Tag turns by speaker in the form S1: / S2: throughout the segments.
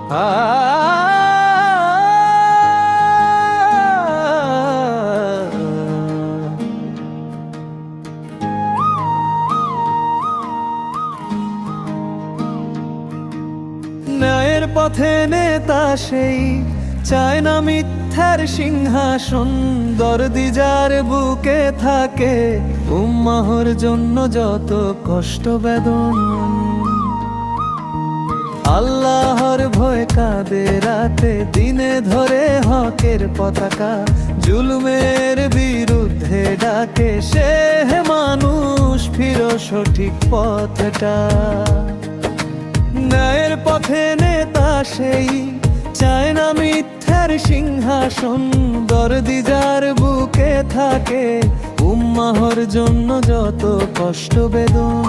S1: ন্যায়ের পথে নেতা সেই চায় না মিথ্যার সিংহাসন, দরদি যার বুকে থাকে উম্মাহর জন্য যত কষ্ট বেদন। আল্লাহর ভয় কাঁদে রাতে দিনে ধরে হকের পতাকা, জুলুমের বিরুদ্ধে ডাকে সে মানুষ ফিরো সঠিক পথটা। ন্যায়ের পথে নেতা সেই চায় না মিথ্যার সিংহাসন, দরদি যার বুকে থাকে উম্মাহর জন্য যত কষ্ট বেদন।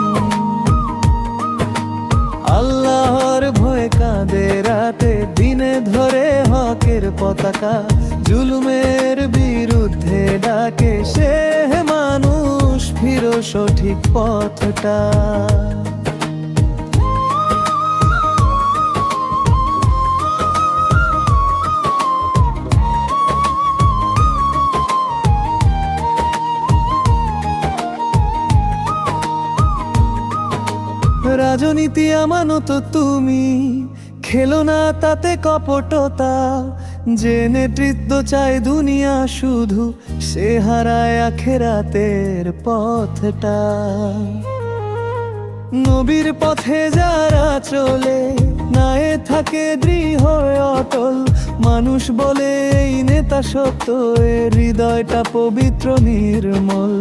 S1: আল্লাহর ভয় কাঁদে রাতে দিনে ধরে হকের পতাকা, জুলুমের বিরুদ্ধে ডাকে সে মানুষ ফিরো সঠিক পথটা। রাজনীতি আমানত তুমি খেলো না তাতে কপটতা, যে নেতৃত্ব চায় দুনিয়া শুধু সে হারায় আখেরাতের পথটা। নবীর পথে যারা চলে নায়ে থাকে দৃঢ় অটল, মানুষ বলে এই নেতা সত্য, এর হৃদয়টা পবিত্র নির্মল।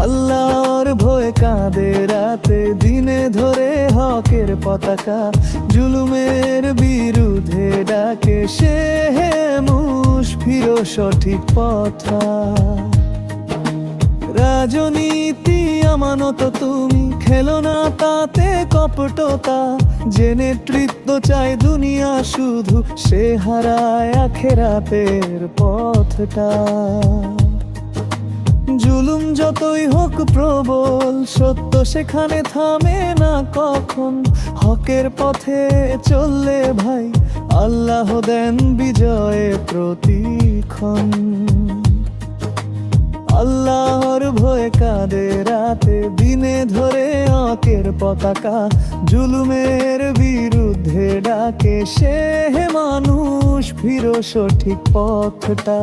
S1: আল্লাহর ভয় কাঁদে রাতে দিনে ধরে হকের পতাকা, জুলুমের বিরুদ্ধে ডাকে সে মানুষ ফিরো সঠিক পথা। রাজনীতি আমানত তুমি খেলো না তাতে কপটতা, যে নেতৃত্ব চায় দুনিয়া শুধু সে হারায় আখেরাতের পথটা। জুলুম যতই হোক প্রবল সত্য সেখানে থামে না কখন, হকের পথে চললে ভাই আল্লাহ দেন বিজয়ে প্রতিক্ষণ। আল্লাহর ভয় কাঁদে রাতে দিনে ধরে হকের পতাকা, জুলুমের বিরুদ্ধে ডাকে সে মানুষ ফিরো সঠিক পথটা।